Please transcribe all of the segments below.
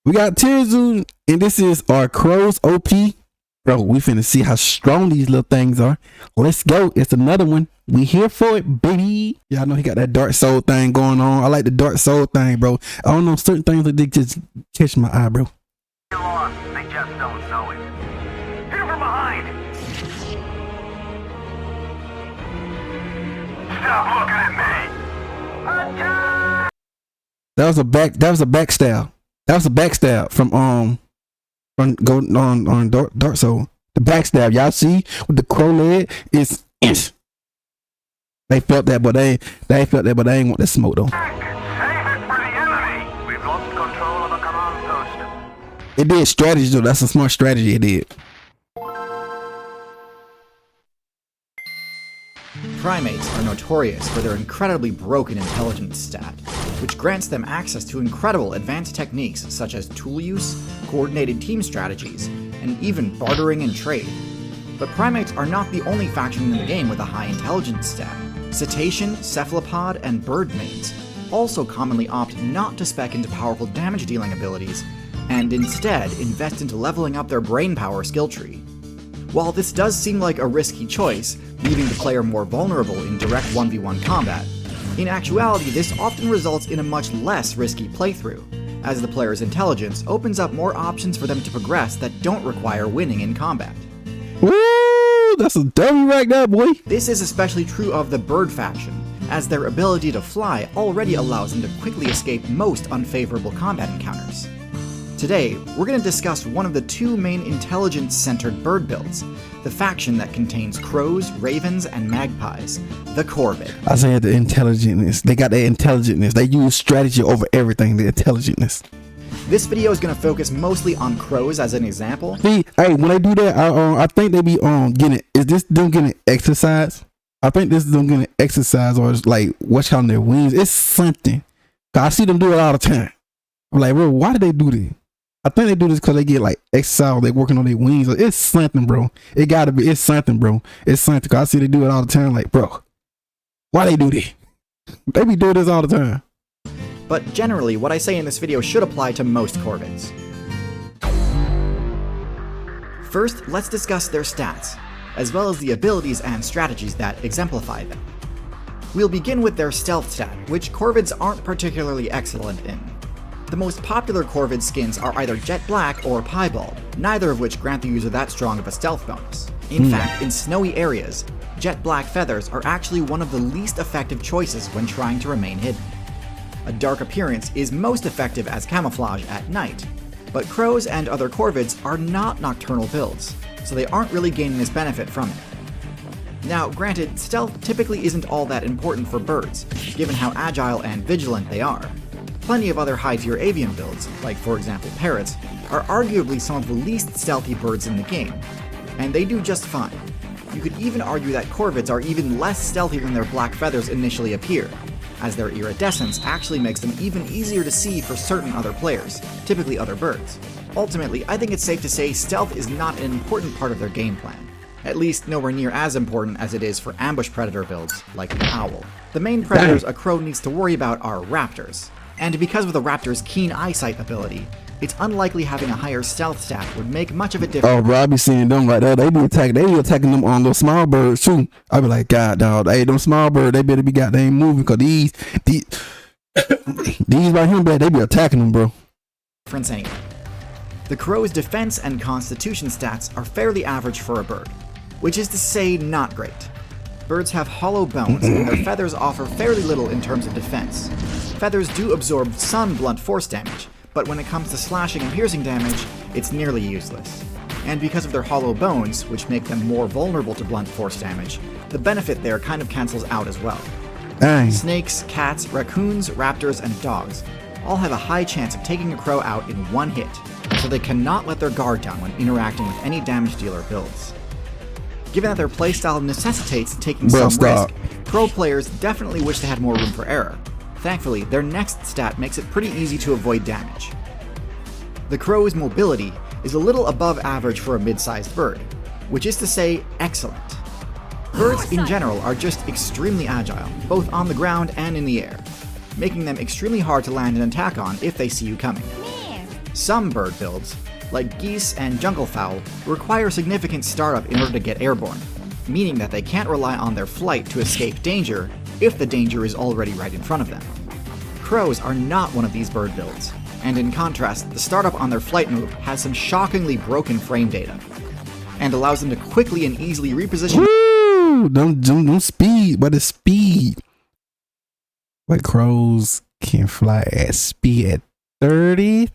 We got Tirzu, and this is our Crows OP. Bro, we finna see how strong these little things are. Let's go. It's another one. We here for it, baby. Y'all know he got that Dark Soul thing going on. I like the Dark Soul thing, bro. I don't know, certain things that they just catch my eye, bro. You're lost. They just don't know it. Hit him from behind. Stop looking at me. Attack! That was a backstab. That was a backstab from going on Dark Soul. The backstab, y'all see with the crow leg is they felt that, but they felt that, but they ain't want the smoke though. Save it for the enemy. We've lost control of the command post. It did strategy though. That's a smart strategy. It did. Primates are notorious for their incredibly broken intelligence stat, which grants them access to incredible advanced techniques such as tool use, coordinated team strategies, and even bartering and trade. But primates are not the only faction in the game with a high intelligence stat. Cetacean, cephalopod, and bird mains also commonly opt not to spec into powerful damage dealing abilities, and instead invest into leveling up their brain power skill tree. While this does seem like a risky choice, leaving the player more vulnerable in direct 1v1 combat, in actuality this often results in a much less risky playthrough, as the player's intelligence opens up more options for them to progress that don't require winning in combat. Woo! That's a dummy right there, boy. This is especially true of the bird faction, as their ability to fly already allows them to quickly escape most unfavorable combat encounters. Today, we're going to discuss one of the two main intelligence-centered bird builds, the faction that contains crows, ravens, and magpies, the Corvid. I said the intelligentness. They got that intelligentness. They use strategy over everything, the intelligentness. This video is going to focus mostly on crows as an example. See, hey, when they do that, I think they be getting, is this them getting exercise? I think this is them getting exercise, or it's like what's on their wings. It's something. I see them do it all the time. I'm like, bro, why do they do this? I think they do this because they get like exercise, they working on their wings. It's something, bro. It gotta be, it's something, bro. It's something. Cause I see they do it all the time. Like, bro, why they do this? They be doing this all the time. But generally, what I say in this video should apply to most Corvids. First, let's discuss their stats, as well as the abilities and strategies that exemplify them. We'll begin with their stealth stat, which Corvids aren't particularly excellent in. The most popular Corvid skins are either Jet Black or Piebald, neither of which grant the user that strong of a stealth bonus. In fact, in snowy areas, Jet Black feathers are actually one of the least effective choices when trying to remain hidden. A dark appearance is most effective as camouflage at night, but crows and other Corvids are not nocturnal builds, so they aren't really gaining this benefit from it. Now, granted, stealth typically isn't all that important for birds, given how agile and vigilant they are. Plenty of other high-tier avian builds, like for example parrots, are arguably some of the least stealthy birds in the game, and they do just fine. You could even argue that Corvids are even less stealthy than their black feathers initially appear, as their iridescence actually makes them even easier to see for certain other players, typically other birds. Ultimately, I think it's safe to say stealth is not an important part of their game plan, at least nowhere near as important as it is for ambush predator builds, like the owl. The main predators a crow needs to worry about are raptors, and because of the raptor's keen eyesight ability, it's unlikely having a higher stealth stat would make much of a difference. Oh, bro, I be seeing them like that. They be attacking them on those small birds too. I be like, God, dog, hey, them small birds, they better be goddamn moving, cause these right here, bro, they be attacking them, bro. Anyway. The crow's defense and constitution stats are fairly average for a bird, which is to say not great. Birds have hollow bones, and their feathers offer fairly little in terms of defense. Feathers do absorb some blunt force damage, but when it comes to slashing and piercing damage, it's nearly useless. And because of their hollow bones, which make them more vulnerable to blunt force damage, the benefit there kind of cancels out as well. Dang. Snakes, cats, raccoons, raptors, and dogs all have a high chance of taking a crow out in one hit, so they cannot let their guard down when interacting with any damage dealer builds. Given that their playstyle necessitates taking some risk, pro players definitely wish they had more room for error. Thankfully, their next stat makes it pretty easy to avoid damage. The crow's mobility is a little above average for a mid-sized bird, which is to say, excellent. Birds in general are just extremely agile, both on the ground and in the air, making them extremely hard to land an attack on if they see you coming. Some bird builds, like geese and junglefowl, require significant startup in order to get airborne, meaning that they can't rely on their flight to escape danger if the danger is already right in front of them. Crows are not one of these bird builds, and in contrast, the startup on their flight move has some shockingly broken frame data, and allows them to quickly and easily reposition. Woo! Don't speed, but it's speed. But crows can fly at speed at 30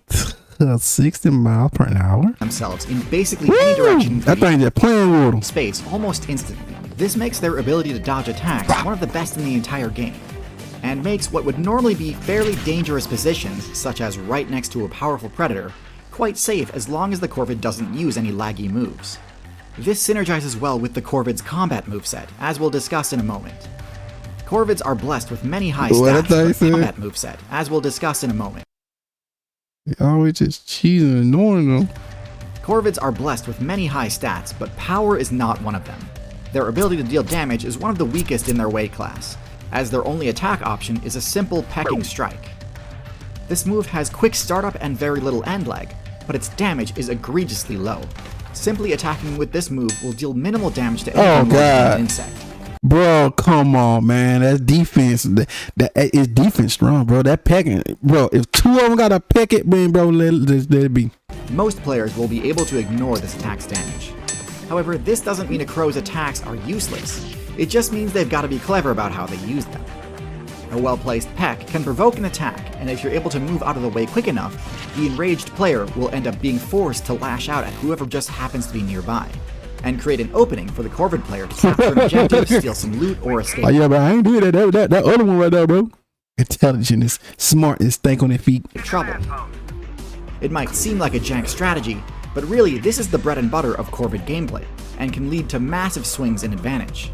to 60 miles per hour themselves in basically any direction that thing just playing with them. Space almost instantly. This makes their ability to dodge attacks one of the best in the entire game, and makes what would normally be fairly dangerous positions, such as right next to a powerful predator, quite safe as long as the Corvid doesn't use any laggy moves. This synergizes well with the Corvid's combat moveset, as we'll discuss in a moment. Corvids are blessed with many high stats for the combat moveset, as we'll discuss in a moment. They always just cheating and ignoring them. Corvids are blessed with many high stats, but power is not one of them. Their ability to deal damage is one of the weakest in their weight class, as their only attack option is a simple pecking strike. This move has quick startup and very little end lag, but its damage is egregiously low. Simply attacking with this move will deal minimal damage to anything more than an insect. Bro, come on, man. That's defense. That is defense strong, bro. That pecking, bro. If two of them got a peck it, man, bro, let it be. Most players will be able to ignore this attack's damage. However, this doesn't mean a crow's attacks are useless. It just means they've got to be clever about how they use them. A well-placed peck can provoke an attack, and if you're able to move out of the way quick enough, the enraged player will end up being forced to lash out at whoever just happens to be nearby, and create an opening for the Corvid player to capture an objective, steal some loot, or escape. Oh yeah, but I ain't doing that other one right there, bro. Intelligent is smart and think on their feet. Trouble. It might seem like a jank strategy, but really this is the bread and butter of Corvid gameplay, and can lead to massive swings in advantage.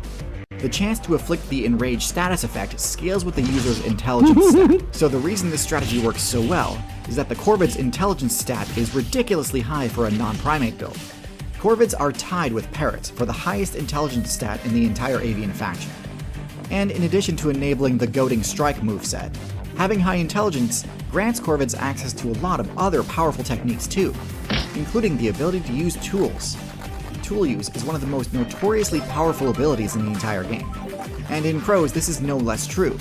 The chance to afflict the enraged status effect scales with the user's intelligence stat, so the reason this strategy works so well is that the Corvid's intelligence stat is ridiculously high for a non-primate build. Corvids are tied with parrots for the highest intelligence stat in the entire avian faction. And in addition to enabling the goading strike moveset, having high intelligence grants Corvids access to a lot of other powerful techniques too, including the ability to use tools. Tool use is one of the most notoriously powerful abilities in the entire game, and in crows this is no less true.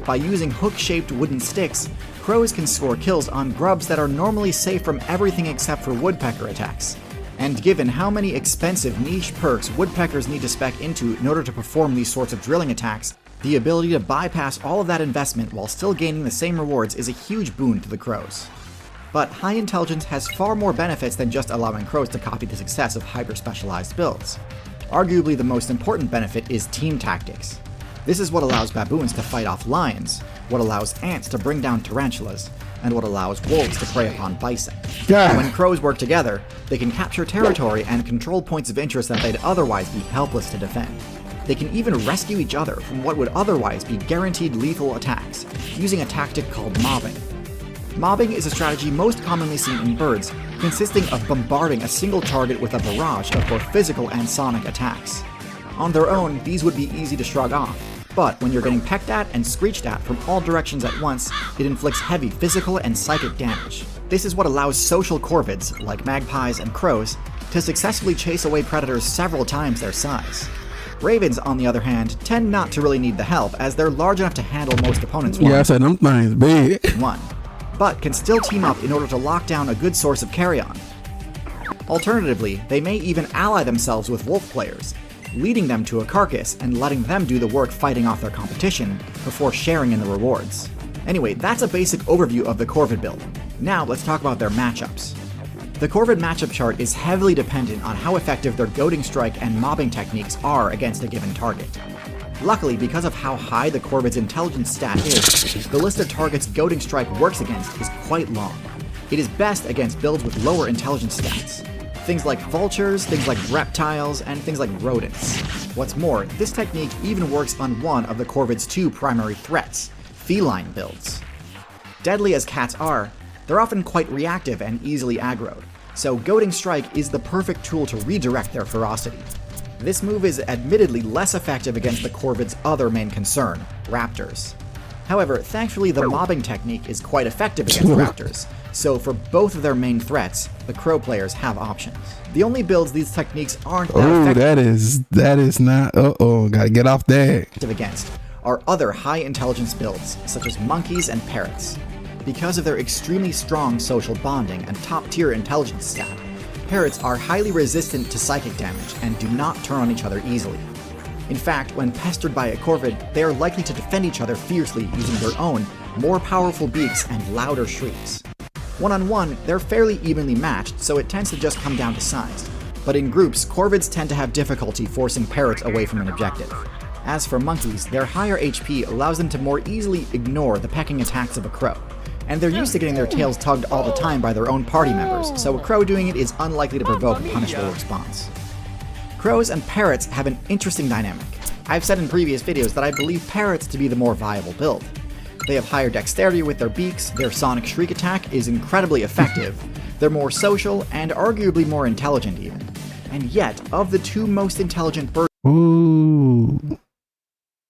By using hook-shaped wooden sticks, crows can score kills on grubs that are normally safe from everything except for woodpecker attacks. And given how many expensive niche perks woodpeckers need to spec into in order to perform these sorts of drilling attacks, the ability to bypass all of that investment while still gaining the same rewards is a huge boon to the crows. But high intelligence has far more benefits than just allowing crows to copy the success of hyper-specialized builds. Arguably the most important benefit is team tactics. This is what allows baboons to fight off lions, what allows ants to bring down tarantulas, and what allows wolves to prey upon bison. When crows work together, they can capture territory and control points of interest that they'd otherwise be helpless to defend. They can even rescue each other from what would otherwise be guaranteed lethal attacks, using a tactic called mobbing. Mobbing is a strategy most commonly seen in birds, consisting of bombarding a single target with a barrage of both physical and sonic attacks. On their own, these would be easy to shrug off, but when you're getting pecked at and screeched at from all directions at once, it inflicts heavy physical and psychic damage. This is what allows social corvids, like magpies and crows, to successfully chase away predators several times their size. Ravens, on the other hand, tend not to really need the help, as they're large enough to handle most opponents Yeah, I said them things big. But can still team up in order to lock down a good source of carry-on. Alternatively, they may even ally themselves with wolf players, leading them to a carcass and letting them do the work fighting off their competition before sharing in the rewards. Anyway, that's a basic overview of the Corvid build. Now let's talk about their matchups. The Corvid matchup chart is heavily dependent on how effective their goading strike and mobbing techniques are against a given target. Luckily, because of how high the Corvid's intelligence stat is, the list of targets Goading Strike works against is quite long. It is best against builds with lower intelligence stats. Things like vultures, things like reptiles, and things like rodents. What's more, this technique even works on one of the Corvid's two primary threats, feline builds. Deadly as cats are, they're often quite reactive and easily aggroed, so Goading Strike is the perfect tool to redirect their ferocity. This move is admittedly less effective against the Corvid's other main concern, raptors. However, thankfully the mobbing technique is quite effective against raptors, So for both of their main threats, the Crow players have options. The only builds these techniques aren't that that is not, gotta get off that. effective against are other high intelligence builds, such as monkeys and parrots. Because of their extremely strong social bonding and top-tier intelligence stat, parrots are highly resistant to psychic damage and do not turn on each other easily. In fact, when pestered by a corvid, they are likely to defend each other fiercely using their own, more powerful beaks and louder shrieks. One-on-one, they're fairly evenly matched, so it tends to just come down to size. But in groups, corvids tend to have difficulty forcing parrots away from an objective. As for monkeys, their higher HP allows them to more easily ignore the pecking attacks of a crow. And they're used to getting their tails tugged all the time by their own party members, so a crow doing it is unlikely to provoke a punishable response. Crows and parrots have an interesting dynamic. I've said in previous videos that I believe parrots to be the more viable build. They have higher dexterity with their beaks, their sonic shriek attack is incredibly effective, they're more social, and arguably more intelligent even. And yet, of the two most intelligent bird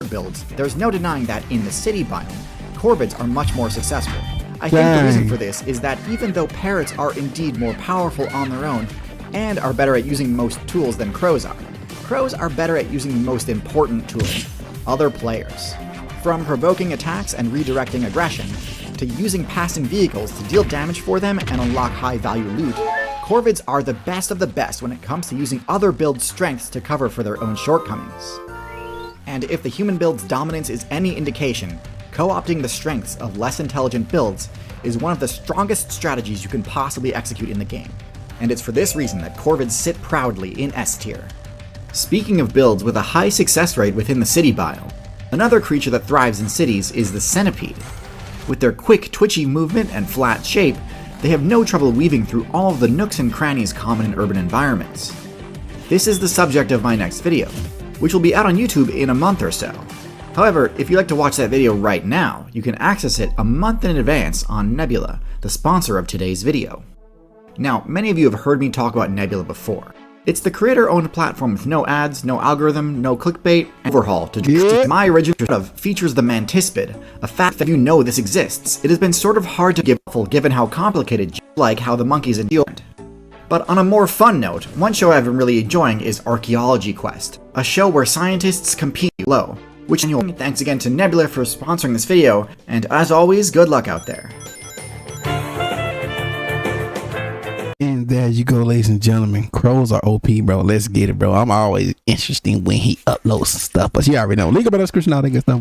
builds, there's no denying that in the city biome, corvids are much more successful. I think the reason for this is that even though parrots are indeed more powerful on their own, and are better at using most tools than crows are better at using the most important tools, other players. From provoking attacks and redirecting aggression, to using passing vehicles to deal damage for them and unlock high-value loot, corvids are the best of the best when it comes to using other build strengths to cover for their own shortcomings. And if the human build's dominance is any indication, co-opting the strengths of less intelligent builds is one of the strongest strategies you can possibly execute in the game. And it's for this reason that corvids sit proudly in S tier. Speaking of builds with a high success rate within the city biome, another creature that thrives in cities is the centipede. With their quick, twitchy movement and flat shape, they have no trouble weaving through all of the nooks and crannies common in urban environments. This is the subject of my next video, which will be out on YouTube in a month or so. However, if you'd like to watch that video right now, you can access it a month in advance on Nebula, the sponsor of today's video. Now, many of you have heard me talk about Nebula before. It's the creator-owned platform with no ads, no algorithm, no clickbait, and overhaul to my original of features the mantispid, a fact that you know this exists. It has been sort of hard to give full given how complicated, like how the monkeys in the end. But on a more fun note, one show I've been really enjoying is Archaeology Quest, a show where scientists compete low. Thanks again to Nebula for sponsoring this video, and as always, good luck out there. And there you go, ladies and gentlemen. Crows are OP, bro. Let's get it, bro. I'm always interested when he uploads some stuff, but you already know. Link up in the description, all that good stuff.